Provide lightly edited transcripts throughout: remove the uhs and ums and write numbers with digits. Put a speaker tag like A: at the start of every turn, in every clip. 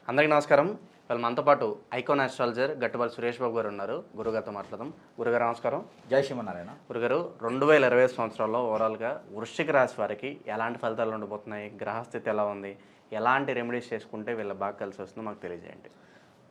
A: అందరికీ నమస్కారం. వాళ్ళు మనతో పాటు ఐకాన్ ఆస్ట్రాలజర్ గట్టుబల్ సురేష్ బాబు గారు ఉన్నారు. గురుగారితో మాట్లాడదాం. గురుగారు నమస్కారం.
B: జై శ్రీమన్నారాయణ.
A: గురుగారు 2020 సంవత్సరంలో ఓవరాల్గా వృశ్చిక రాశి వారికి ఎలాంటి ఫలితాలు ఉండబోతున్నాయి, గ్రహస్థితి ఎలా ఉంది, ఎలాంటి రెమెడీస్ చేసుకుంటే వీళ్ళ బాగా కలిసి వస్తుందో మాకు తెలియజేయండి.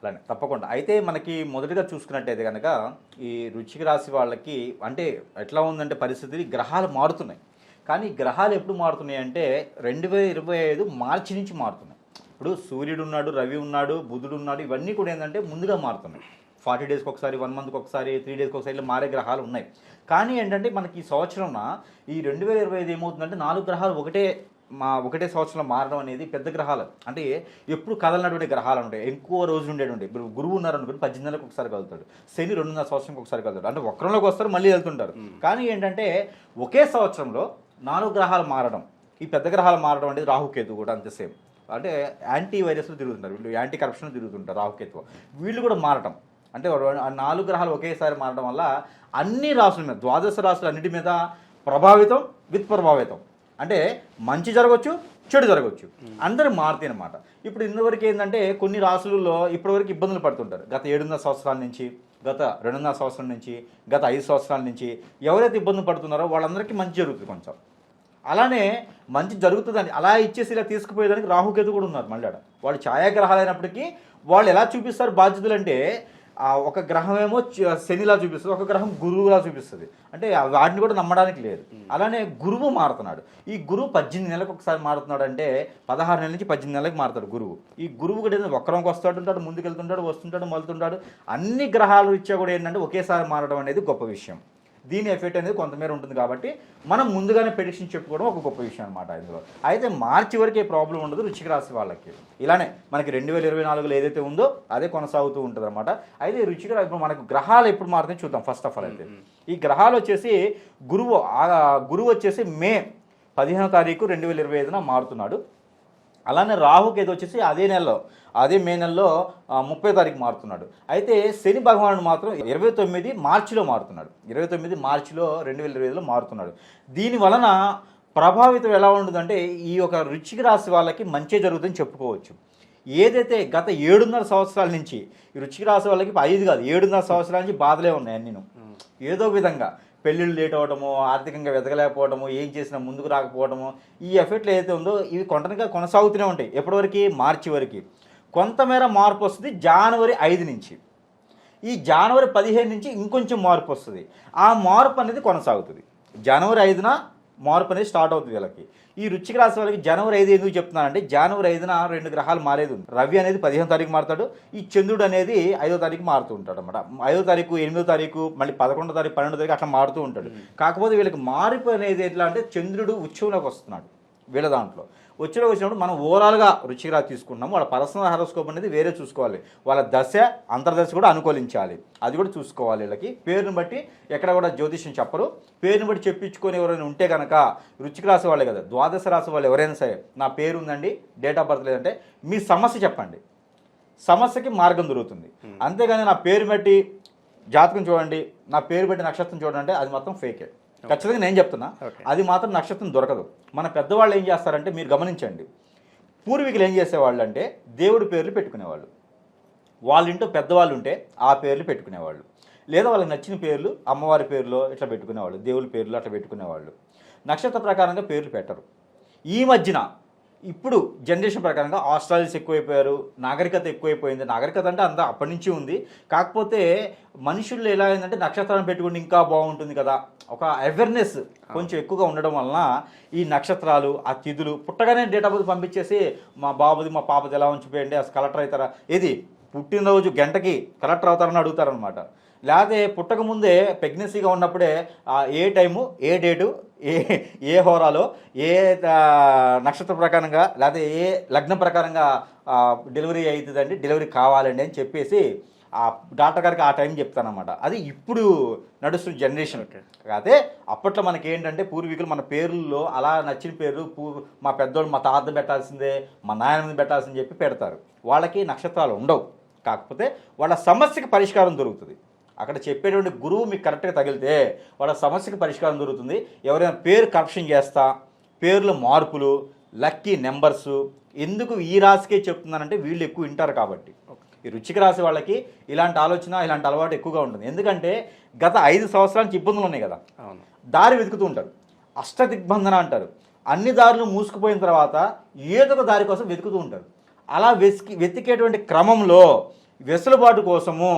B: అలానే తప్పకుండా. అయితే మనకి మొదటిగా చూసుకున్నట్టయితే కనుక ఈ వృశ్చిక రాశి వాళ్ళకి అంటే ఎట్లా ఉందంటే పరిస్థితి, గ్రహాలు మారుతున్నాయి. కానీ గ్రహాలు ఎప్పుడు మారుతున్నాయి అంటే 2025 మార్చి నుంచి మారుతున్నాయి. ఇప్పుడు సూర్యుడు ఉన్నాడు, రవి ఉన్నాడు, బుధుడు ఉన్నాడు, ఇవన్నీ కూడా ఏంటంటే ముందుగా మారుతున్నాయి. 40 డేస్కి ఒకసారి, 1 మంత్కి ఒకసారి, 3 డేస్కి ఒకసారి ఇలా మారే గ్రహాలు ఉన్నాయి. కానీ ఏంటంటే మనకి ఈ సంవత్సరం ఈ 2025 ఏమవుతుందంటే 4 గ్రహాలు ఒకటే సంవత్సరంలో మారడం అనేది పెద్ద గ్రహాలు అంటే ఎప్పుడు కదలనటువంటి గ్రహాలు ఉంటాయి, ఎక్కువ రోజులు ఉండేటువంటి. ఇప్పుడు గురువు ఉన్నారనుకోండి 18 నెలలకు ఒకసారి కలుగుతాడు, శని 2.5 సంవత్సరంకి ఒకసారి కలుగుతాడు, అంటే వక్రంలోకి వస్తారు మళ్ళీ వెళ్తుంటారు. కానీ ఏంటంటే ఒకే సంవత్సరంలో 4 గ్రహాలు మారడం, ఈ పెద్ద గ్రహాలు మారడం అనేది రాహుకేతు కూడా అంతే సేమ్. అంటే యాంటీ వైరస్లు తిరుగుతుంటారు వీళ్ళు, యాంటీ కరప్షన్ తిరుగుతుంటారు రాహుకేతు. వీళ్ళు కూడా మారటం అంటే 4 గ్రహాలు ఒకేసారి మారడం వల్ల అన్ని రాసుల మీద, ద్వాదశ రాసులు అన్నిటి మీద ప్రభావితం అంటే మంచి జరగవచ్చు, చెడు జరగవచ్చు, అందరూ మారుతాయి అనమాట. ఇప్పుడు ఇంతవరకు ఏంటంటే కొన్ని రాసులలో ఇప్పటివరకు ఇబ్బందులు పడుతుంటారు. గత 7.5 సంవత్సరాల నుంచి, గత 2.5 సంవత్సరాల నుంచి, గత 5 సంవత్సరాల నుంచి ఎవరైతే ఇబ్బందులు పడుతున్నారో వాళ్ళందరికీ మంచి జరుగుతుంది. కొంచెం అలానే మంచి జరుగుతుందని అలా ఇచ్చేసి ఇలా తీసుకుపోయేదానికి రాహుకేతు కూడా ఉన్నారు. మళ్ళీ వాళ్ళు ఛాయాగ్రహాలు అయినప్పటికీ వాళ్ళు ఎలా చూపిస్తారు బాధ్యతలు అంటే ఒక గ్రహం ఏమో శనిలా చూపిస్తుంది, ఒక గ్రహం గురువులా చూపిస్తుంది. అంటే వాటిని కూడా నమ్మడానికి లేదు. అలానే గురువు మారుతున్నాడు. ఈ గురువు 18 నెలలకు ఒకసారి మారుతున్నాడు, అంటే 16 నెలల నుంచి 18 నెలలకు మారుతాడు గురువు. ఈ గురువు కూడా వక్రంకి వస్తుంటాడు, ముందుకు వెళ్తుంటాడు, వస్తుంటాడు, మలుతుంటాడు. అన్ని గ్రహాలు ఇచ్చా కూడా ఏంటంటే ఒకేసారి మారడం అనేది గొప్ప విషయం. దీని ఎఫెక్ట్ అనేది కొంతమేర ఉంటుంది కాబట్టి మనం ముందుగానే ప్రెడిక్షన్ చెప్పుకోవడం ఒక గొప్ప విషయం అనమాట ఇందులో. అయితే మార్చి వరకే ప్రాబ్లం ఉండదు వృశ్చిక రాశి వాళ్ళకి. ఇలానే మనకి 2024లో ఏదైతే ఉందో అదే కొనసాగుతూ ఉంటుంది అనమాట. అయితే వృశ్చిక రాశి మనకు గ్రహాలు ఎప్పుడు మారుతాయో చూద్దాం. ఫస్ట్ ఆఫ్ ఆల్ అయితే ఈ గ్రహాలు వచ్చేసి గురువు వచ్చేసి మే 15వ తారీఖు 2025న మారుతున్నాడు. అలానే రాహుకేతు వచ్చేసి అదే మే నెలలో 30వ తారీఖు మారుతున్నాడు. అయితే శని భగవానుడు మాత్రం 29 మార్చిలో మారుతున్నాడు. 29 మార్చిలో 2025లో మారుతున్నాడు. దీని వలన ప్రభావితం ఎలా ఉంటుందంటే ఈ యొక్క వృశ్చిక రాశి వాళ్ళకి మంచి జరుగుతుందని చెప్పుకోవచ్చు. ఏదైతే గత 7.5 సంవత్సరాల నుంచి ఈ వృశ్చిక రాశి వాళ్ళకి 5 కాదు 7.5 సంవత్సరాల నుంచి బాధలే ఉన్నాయి అన్నీ. ఏదో విధంగా పెళ్ళిళ్ళు లేట్ అవ్వడము, ఆర్థికంగా వెతకలేకపోవడము, ఏం చేసినా ముందుకు రాకపోవడము, ఈ ఎఫెక్ట్లు ఏదైతే ఉందో ఇవి కొంతగా కొనసాగుతూనే ఉంటాయి. ఎప్పటివరకు? మార్చి వరకు. కొంతమేర మార్పు వస్తుంది జనవరి 5 నుంచి. ఈ జనవరి 15 నుంచి ఇంకొంచెం మార్పు వస్తుంది. ఆ మార్పు అనేది కొనసాగుతుంది. జనవరి 5న మార్పు అనేది స్టార్ట్ అవుతుంది వీళ్ళకి. ఈ వృశ్చిక రాశి వాళ్ళకి జనవరి 5 ఎందుకు చెప్తున్నానంటే జనవరి 5న 2 గ్రహాలు మారేది ఉంది. రవి అనేది 15వ తారీఖు మారుతాడు, ఈ చంద్రుడు అనేది 5వ తారీఖు మారుతూ ఉంటాడు అనమాట. 5వ తారీఖు, 8వ తారీఖు, మళ్ళీ 11వ తారీఖు, 12వ తారీఖు అట్లా మారుతూ ఉంటాడు. కాకపోతే వీళ్ళకి మార్పు అనేది ఎట్లా అంటే చంద్రుడు ఉత్సవంలోకి వస్తున్నాడు వీళ్ళ దాంట్లో. వచ్చినప్పుడు మనం ఓవరాల్గా వృశ్చిక రాశి తీసుకుంటున్నాము. వాళ్ళ పర్సనల్ హారోస్కోప్ అనేది వేరే చూసుకోవాలి, వాళ్ళ దశ అంతర్దశ కూడా అనుకూలించాలి, అది కూడా చూసుకోవాలి. వీళ్ళకి పేరుని బట్టి ఎక్కడ కూడా జ్యోతిష్యం చెప్పరు. పేరుని బట్టి చెప్పించుకొని ఎవరైనా ఉంటే కనుక వృశ్చిక రాశి వాళ్ళే కదా, ద్వాదశ రాశి వాళ్ళు ఎవరైనా సరే నా పేరు ఉందండి, డేట్ ఆఫ్ బర్త్ లేదంటే మీ సమస్య చెప్పండి, సమస్యకి మార్గం దొరుకుతుంది. అంతేగాని నా పేరు బట్టి జాతకం చూడండి, నా పేరు బట్టి నక్షత్రం చూడండి అంటే అది మొత్తం ఫేకే. ఖచ్చితంగా నేను చెప్తున్నా, అది మాత్రం నక్షత్రం దొరకదు. మన పెద్దవాళ్ళు ఏం చేస్తారంటే మీరు గమనించండి, పూర్వీకులు ఏం చేసేవాళ్ళు అంటే దేవుడి పేర్లు పెట్టుకునేవాళ్ళు. వాళ్ళ ఇంట్లో పెద్దవాళ్ళు ఉంటే ఆ పేర్లు పెట్టుకునేవాళ్ళు, లేదా వాళ్ళకి నచ్చిన పేర్లు అమ్మవారి పేర్లు ఇట్లా పెట్టుకునేవాళ్ళు, దేవుడి పేర్లు అట్లా పెట్టుకునేవాళ్ళు. నక్షత్ర ప్రకారంగా పేర్లు పెట్టరు. ఈ మధ్యన ఇప్పుడు జనరేషన్ ప్రకారంగా ఆస్ట్రాలజీస్ ఎక్కువైపోయారు, నాగరికత ఎక్కువైపోయింది. నాగరికత అంటే అంతా అప్పటి నుంచి ఉంది. కాకపోతే మనుషుల్లో ఎలా అయిందంటే నక్షత్రాలను పెట్టుకుంటే ఇంకా బాగుంటుంది కదా, ఒక అవేర్నెస్ కొంచెం ఎక్కువగా ఉండడం వలన ఈ నక్షత్రాలు, ఆ తిథులు పుట్టగానే డేట్ ఆఫ్ బర్త్ పంపించేసి మా బాబుది మా పాపది ఎలా ఉంచిపోయండి, అసలు కలెక్టర్ అవుతారా, ఏది పుట్టినరోజు గంటకి కలెక్టర్ అవుతారని అడుగుతారనమాట. లేకపోతే పుట్టకముందే ప్రెగ్నెన్సీగా ఉన్నప్పుడే ఏ టైము, ఏ డేటు, ఏ హోరాలో, ఏ నక్షత్ర ప్రకారంగా లేకపోతే ఏ లగ్నం ప్రకారంగా డెలివరీ అవుతుందండి, డెలివరీ కావాలండి అని చెప్పేసి ఆ డాక్టర్ గారికి ఆ టైం చెప్తానమాట. అది ఇప్పుడు నడుస్తున్న జనరేషన్. అయితే అప్పట్లో మనకి ఏంటంటే పూర్వీకులు మన పేర్లలో అలా నచ్చిన పేర్లు మా పెద్దోళ్ళు మా తాత పెట్టాల్సిందే, మా నాయనమ్మని పెట్టాల్సిందని చెప్పి పెడతారు. వాళ్ళకి నక్షత్రాలు ఉండవు. కాకపోతే వాళ్ళ సమస్యకి పరిష్కారం దొరుకుతుంది. అక్కడ చెప్పేటువంటి గురువు మీకు కరెక్ట్గా తగిలితే వాళ్ళ సమస్యకి పరిష్కారం దొరుకుతుంది. ఎవరైనా పేరు కరెక్షన్ చేస్తా, పేర్లు మార్పులు, లక్కీ నెంబర్సు, ఎందుకు ఈ రాశికే చెప్తున్నానంటే వీళ్ళు ఎక్కువ వింటారు కాబట్టి. ఈ వృశ్చిక రాశి వాళ్ళకి ఇలాంటి ఆలోచన, ఇలాంటి అలవాటు ఎక్కువగా ఉంటుంది. ఎందుకంటే గత 5 సంవత్సరాల నుంచి ఇబ్బందులు ఉన్నాయి కదా, దారి వెతుకుతూ ఉంటారు. అష్టదిగ్బంధన అంటారు. అన్ని దారులు మూసుకుపోయిన తర్వాత ఏదో ఒక దారి కోసం వెతుకుతూ ఉంటారు. అలా వెతికేటువంటి క్రమంలో వెసులుబాటు కోసము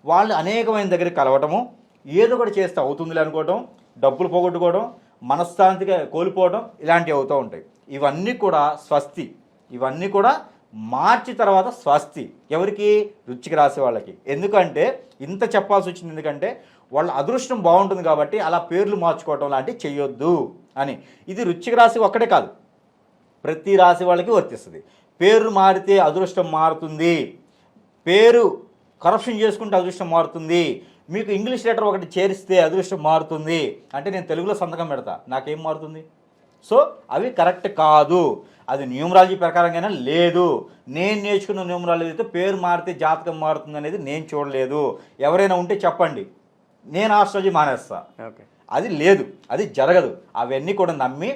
B: వాళ్ళు అనేకమైన దగ్గరికి కలవటము, ఏదో ఒకటి చేస్తే అవుతుందిలే అనుకోవటం, డబ్బులు పోగొట్టుకోవడం, మనశ్శాంతిగా కోల్పోవడం, ఇలాంటివి అవుతూ ఉంటాయి. ఇవన్నీ కూడా స్వస్తి. ఇవన్నీ కూడా మార్చి తర్వాత స్వస్తి ఎవరికి? వృశ్చిక రాశి వాళ్ళకి. ఎందుకంటే ఇంత చెప్పాల్సి వచ్చింది, ఎందుకంటే వాళ్ళ అదృష్టం బాగుంటుంది కాబట్టి అలా పేర్లు మార్చుకోవటం లాంటివి చేయొద్దు అని. ఇది వృశ్చిక రాశి ఒక్కటే కాదు, ప్రతి రాశి వాళ్ళకి వర్తిస్తుంది. పేరు మారితే అదృష్టం మారుతుంది, పేరు కరప్షన్ చేసుకుంటే అదృష్టం మారుతుంది, మీకు ఇంగ్లీష్ లెటర్ ఒకటి చేరిస్తే అదృష్టం మారుతుంది. అంటే నేను తెలుగులో సంతకం పెడతా, నాకేం మారుతుంది? సో అవి కరెక్ట్ కాదు. అది న్యూమరాలజీ ప్రకారంగానే లేదు. నేను నేర్చుకున్న న్యూమరాలజీ అయితే పేరు మారితే జాతకం మారుతుంది అనేది నేను చూడలేదు. ఎవరైనా ఉంటే చెప్పండి, నేను ఆస్ట్రాలజీ మానేస్తా. అది లేదు, అది జరగదు. అవన్నీ కూడా నమ్మి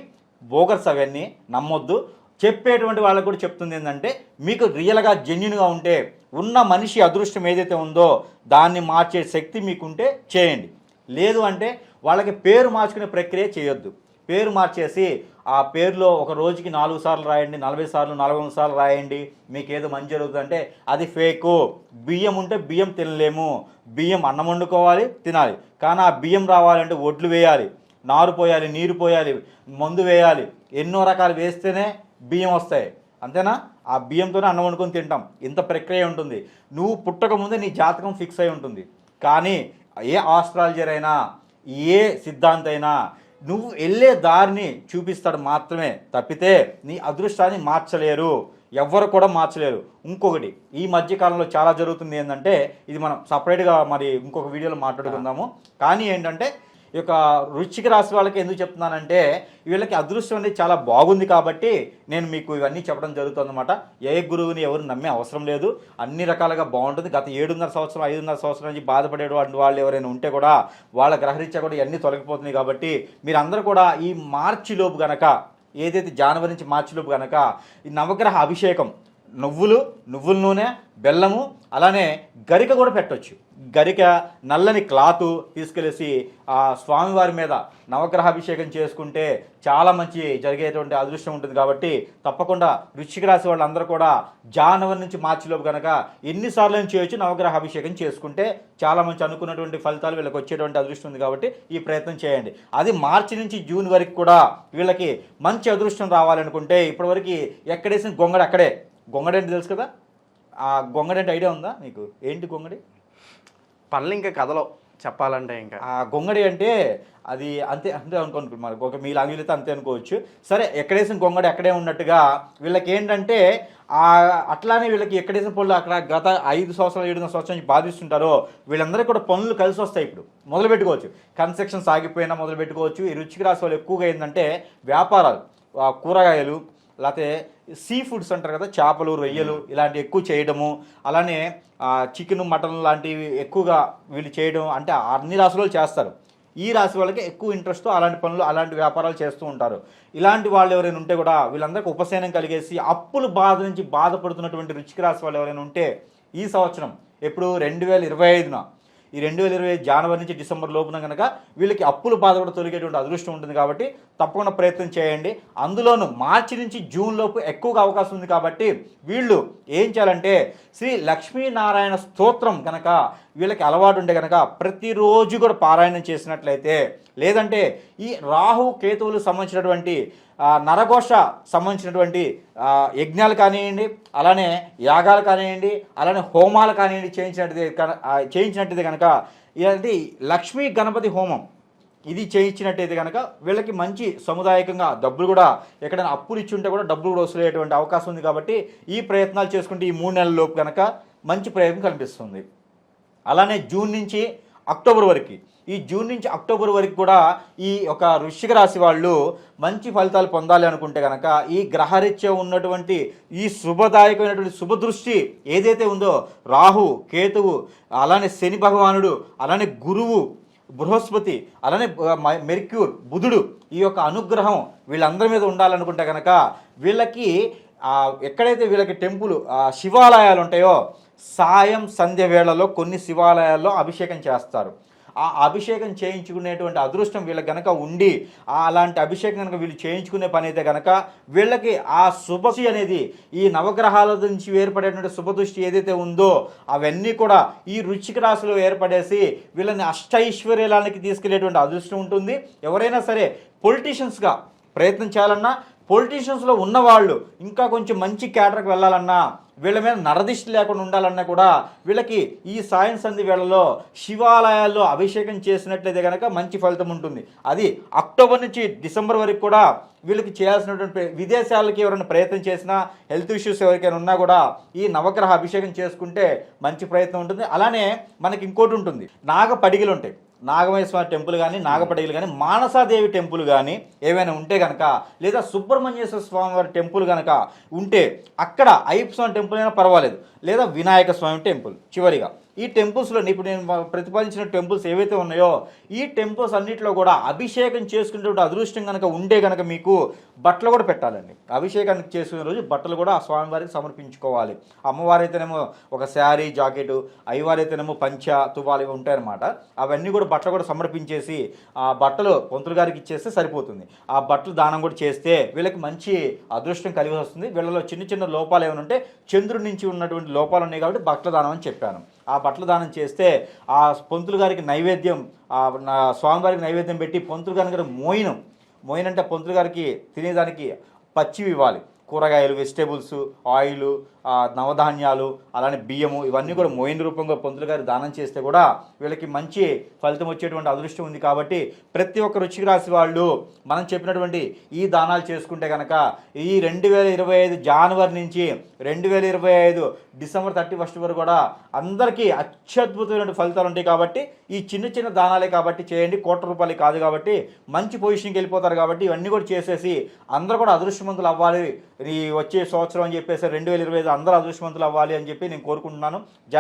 B: బోగర్స్ అవన్నీ నమ్మొద్దు. చెప్పేటువంటి వాళ్ళకు కూడా చెప్తుంది ఏంటంటే, మీకు రియల్గా జెన్యున్గా ఉంటే, ఉన్న మనిషి అదృష్టం ఏదైతే ఉందో దాన్ని మార్చే శక్తి మీకుంటే చేయండి. లేదు అంటే వాళ్ళకి పేరు మార్చుకునే ప్రక్రియ చేయొద్దు. పేరు మార్చేసి ఆ పేరులో ఒక రోజుకి 4 సార్లు రాయండి, 40 సార్లు, 43 సార్లు రాయండి, మీకు ఏదో మంచి జరుగుతుందంటే అది ఫేకు. బియ్యం ఉంటే బియ్యం తినలేము, బియ్యం అన్నం వండుకోవాలి, తినాలి. కానీ ఆ బియ్యం రావాలంటే ఒడ్లు వేయాలి, నారు పోయాలి, నీరు పోయాలి, మందు వేయాలి, ఎన్నో రకాలు వేస్తేనే బియ్యం వస్తాయి. అంతేనా? ఆ బియ్యంతోనే అన్నం వండుకొని తింటాం. ఇంత ప్రక్రియ ఉంటుంది. నువ్వు పుట్టక ముందే నీ జాతకం ఫిక్స్ అయి ఉంటుంది. కానీ ఏ ఆస్ట్రాలజర్ అయినా, ఏ సిద్ధాంత అయినా నువ్వు వెళ్ళే దారిని చూపిస్తాడు మాత్రమే, తప్పితే నీ అదృష్టాన్ని మార్చలేరు, ఎవ్వరు కూడా మార్చలేరు. ఇంకొకటి ఈ మధ్యకాలంలో చాలా జరుగుతుంది ఏంటంటే, ఇది మనం సపరేట్గా మరి ఇంకొక వీడియోలో మాట్లాడుకుందాము. కానీ ఏంటంటే, ఈ యొక్క వృశ్చిక రాశి వాళ్ళకి ఎందుకు చెప్తున్నానంటే, వీళ్ళకి అదృష్టం అనేది చాలా బాగుంది కాబట్టి నేను మీకు ఇవన్నీ చెప్పడం జరుగుతుంది అనమాట. ఏ గురువుని ఎవరు నమ్మే అవసరం లేదు, అన్ని రకాలుగా బాగుంటుంది. గత 7.5 సంవత్సరం 5.5 సంవత్సరం నుంచి బాధపడేటువంటి వాళ్ళు ఎవరైనా ఉంటే కూడా వాళ్ళ గ్రహరీత్యా కూడా ఇవన్నీ తొలగిపోతున్నాయి. కాబట్టి మీరందరూ కూడా ఈ మార్చిలోపు గనక, ఏదైతే జనవరి నుంచి మార్చిలోపు గనక ఈ నవగ్రహ అభిషేకం, నువ్వుల నూనె, బెల్లము, అలానే గరిక కూడా పెట్టవచ్చు. గరిక, నల్లని క్లాతు తీసుకెళ్ళేసి ఆ స్వామివారి మీద నవగ్రహాభిషేకం చేసుకుంటే చాలా మంచి జరిగేటువంటి అదృష్టం ఉంటుంది. కాబట్టి తప్పకుండా వృశ్చిక రాశి వాళ్ళందరూ కూడా జనవరి నుంచి మార్చిలోపు కనుక ఎన్నిసార్లు చేయొచ్చు నవగ్రహాభిషేకం చేసుకుంటే చాలా మంచి అనుకున్నటువంటి ఫలితాలు వీళ్ళకి వచ్చేటువంటి అదృష్టం ఉంది. కాబట్టి ఈ ప్రయత్నం చేయండి. అది మార్చి నుంచి జూన్ వరకు కూడా వీళ్ళకి మంచి అదృష్టం రావాలనుకుంటే, ఇప్పటివరకు ఎక్కడేసిన గొంగడి అక్కడే. గొంగడి అంటే తెలుసు కదా, ఆ గొంగడి అంటే ఐడియా ఉందా మీకు? ఏంటి గొంగడి?
A: పనులు ఇంకా కథలో చెప్పాలంటే ఇంకా
B: ఆ గొంగడి అంటే అది అంతే అంతే అనుకోండి, మరి ఒక మీ లాంగ్వేజ్ అయితే అంతే అనుకోవచ్చు. సరే, ఎక్కడేసిన గొంగడి అక్కడే ఉన్నట్టుగా వీళ్ళకి ఏంటంటే అట్లానే వీళ్ళకి ఎక్కడేసిన పనులు అక్కడ గత 5 సంవత్సరాలు 7 సంవత్సరాల నుంచి బాధిస్తుంటారో వీళ్ళందరికీ కూడా పనులు కలిసి వస్తాయి. ఇప్పుడు మొదలు పెట్టుకోవచ్చు, కన్స్ట్రక్షన్ సాగిపోయినా మొదలు పెట్టుకోవచ్చు. ఈ వృశ్చిక రాశి వాళ్ళు ఎక్కువగా ఏంటంటే వ్యాపారాలు, కూరగాయలు, లేకపోతే సీ ఫుడ్స్ అంటారు కదా, చేపలు, రొయ్యలు ఇలాంటివి ఎక్కువ చేయడము, అలానే చికెన్, మటన్ లాంటివి ఎక్కువగా వీళ్ళు చేయడం, అంటే అన్ని రాశులు చేస్తారు. ఈ రాశి వాళ్ళకి ఎక్కువ ఇంట్రెస్ట్ అలాంటి పనులు, అలాంటి వ్యాపారాలు చేస్తూ ఉంటారు. ఇలాంటి వాళ్ళు ఎవరైనా ఉంటే కూడా వీళ్ళందరికీ ఉపశమనం కలిగేసి అప్పుల బాధ నుంచి బాధపడుతున్నటువంటి వృశ్చిక రాశి వాళ్ళు ఎవరైనా ఉంటే ఈ సంవత్సరం ఎప్పుడు 2025న, ఈ 2020 జనవరి నుంచి డిసెంబర్ లోపున కనుక వీళ్ళకి అప్పుల బాధ కూడా తొలగేటువంటి అదృష్టం ఉంటుంది. కాబట్టి తప్పకుండా ప్రయత్నం చేయండి. అందులోనూ మార్చి నుంచి జూన్ లోపు ఎక్కువగా అవకాశం ఉంది. కాబట్టి వీళ్ళు ఏం చేయాలంటే, శ్రీ లక్ష్మీనారాయణ స్తోత్రం కనుక వీళ్ళకి అలవాటు ఉంటే కనుక ప్రతిరోజు కూడా పారాయణం చేసినట్లయితే, లేదంటే ఈ రాహు కేతువులు సంబంధించినటువంటి నరఘోష సంబంధించినటువంటి యజ్ఞాలు కానివ్వండి, అలానే యాగాలు కానివ్వండి, అలానే హోమాలు కానివ్వండి చేయించినట్టయితే కనుక, ఇలాంటి లక్ష్మీ గణపతి హోమం ఇది చేయించినట్టయితే కనుక వీళ్ళకి మంచి సముదాయకంగా డబ్బులు కూడా, ఎక్కడైనా అప్పులు ఇచ్చి ఉంటే కూడా డబ్బులు కూడా వసూలయ్యేటువంటి అవకాశం ఉంది. కాబట్టి ఈ ప్రయత్నాలు చేసుకుంటే ఈ 3 నెలల లోపు కనుక మంచి ప్రయత్నం కనిపిస్తుంది. అలానే జూన్ నుంచి అక్టోబర్ వరకు, ఈ జూన్ నుంచి అక్టోబర్ వరకు కూడా ఈ ఒక వృశ్చిక రాశి వాళ్ళు మంచి ఫలితాలు పొందాలి అనుకుంటే కనుక ఈ గ్రహరీత్యా ఉన్నటువంటి ఈ శుభదాయకమైనటువంటి శుభదృష్టి ఏదైతే ఉందో, రాహు, కేతువు, అలానే శని భగవానుడు, అలానే గురువు, బృహస్పతి, అలానే మెర్క్యూర్, బుధుడు, ఈ యొక్క అనుగ్రహం వీళ్ళందరి మీద ఉండాలనుకుంటే కనుక వీళ్ళకి ఎక్కడైతే వీళ్ళకి టెంపుల్ శివాలయాలు ఉంటాయో సాయం సంధ్య వేళలో కొన్ని శివాలయాల్లో అభిషేకం చేస్తారు. ఆ అభిషేకం చేయించుకునేటువంటి అదృష్టం వీళ్ళకి గనక ఉండి అలాంటి అభిషేకం కనుక వీళ్ళు చేయించుకునే పని అయితే కనుక వీళ్ళకి ఆ శుభదృష్టి అనేది ఈ నవగ్రహాల నుంచి ఏర్పడేటువంటి శుభదృష్టి ఏదైతే ఉందో అవన్నీ కూడా ఈ వృశ్చిక రాశిలో ఏర్పడేసి వీళ్ళని అష్టైశ్వర్యాలకి తీసుకెళ్లేటువంటి అదృష్టం ఉంటుంది. ఎవరైనా సరే పొలిటీషియన్స్గా ప్రయత్నం చేయాలన్నా, పొలిటీషియన్స్లో ఉన్నవాళ్ళు ఇంకా కొంచెం మంచి క్యాడర్కి వెళ్ళాలన్నా, వీళ్ళ మీద నరదిష్టి లేకుండా ఉండాలన్నా కూడా వీళ్ళకి ఈ సాయం సంధి వేళలో శివాలయాల్లో అభిషేకం చేసినట్లయితే కనుక మంచి ఫలితం ఉంటుంది. అది అక్టోబర్ నుంచి డిసెంబర్ వరకు కూడా వీళ్ళకి చేయాల్సినటువంటి విదేశాలకి ఎవరైనా ప్రయత్నం చేసినా, హెల్త్ ఇష్యూస్ ఎవరికైనా ఉన్నా కూడా ఈ నవగ్రహ అభిషేకం చేసుకుంటే మంచి ప్రయత్నం ఉంటుంది. అలానే మనకి ఇంకోటి ఉంటుంది, నాగపడిగలు ఉంటాయి. నాగమేశ్వర టెంపుల్ కానీ, నాగపడిగలు కానీ, మానసాదేవి టెంపుల్ కానీ ఏవైనా ఉంటే కనుక, లేదా సుబ్రహ్మణ్యేశ్వర స్వామి వారి టెంపుల్ కనుక ఉంటే అక్కడ అయ్యప్ప స్వామి టెంపుల్ అయినా పర్వాలేదు, లేదా వినాయక స్వామి టెంపుల్. చివరిగా ఈ టెంపుల్స్లో ఇప్పుడు నేను ప్రతిపాదించిన టెంపుల్స్ ఏవైతే ఉన్నాయో ఈ టెంపుల్స్ అన్నింటిలో కూడా అభిషేకం చేసుకునేటువంటి అదృష్టం కనుక ఉంటే కనుక మీకు బట్టలు కూడా పెట్టాలండి. అభిషేకానికి చేసుకునే రోజు బట్టలు కూడా ఆ స్వామివారికి సమర్పించుకోవాలి. అమ్మవారైతేనేమో ఒక శారీ జాకెట్, అయ్యవారైతేనేమో పంచ తువాలు ఇవి ఉంటాయన్నమాట. అవన్నీ కూడా బట్టలు కూడా సమర్పించేసి ఆ బట్టలు పంతులు గారికి ఇచ్చేస్తే సరిపోతుంది. ఆ బట్టలు దానం కూడా చేస్తే వీళ్ళకి మంచి అదృష్టం కలిగి వస్తుంది. వీళ్ళలో చిన్న చిన్న లోపాలు ఏమైనా ఉంటే చంద్రుడి నుంచి ఉన్నటువంటి లోపాలు ఉన్నాయి కాబట్టి బట్టల దానం అని చెప్పాను. ఆ బట్టల దానం చేస్తే ఆ పంతులు గారికి నైవేద్యం, స్వామివారికి నైవేద్యం పెట్టి పంతులు గారి మోయిన్ అంటే పంతులు గారికి తినేదానికి పచ్చివి ఇవ్వాలి. కూరగాయలు, వెజిటేబుల్స్, ఆయిల్, నవధాన్యాలు, అలానే బియ్యము, ఇవన్నీ కూడా మోయిన రూపంగా పంతులు గారి దానం చేస్తే కూడా వీళ్ళకి మంచి ఫలితం వచ్చేటువంటి అదృష్టం ఉంది. కాబట్టి ప్రతి ఒక్క వృశ్చిక రాశి వాళ్ళు మనం చెప్పినటువంటి ఈ దానాలు చేసుకుంటే కనుక ఈ 2025 జనవరి నుంచి 2025 డిసెంబర్ 31 వరకు కూడా అందరికీ అత్యద్భుతమైన ఫలితాలు ఉంటాయి. కాబట్టి ఈ చిన్న చిన్న దానాలే కాబట్టి చేయండి, కోట్ల రూపాయలు కాదు కాబట్టి మంచి పొజిషన్కి వెళ్ళిపోతారు. కాబట్టి ఇవన్నీ కూడా చేసేసి అందరూ కూడా అదృష్టవంతులు అవ్వాలి ఈ వచ్చే సంవత్సరం అని చెప్పేసి 2025 అందరూ అదృష్టవంతులు అవ్వాలి అని చెప్పి నేను కోరుకుంటున్నాను. జై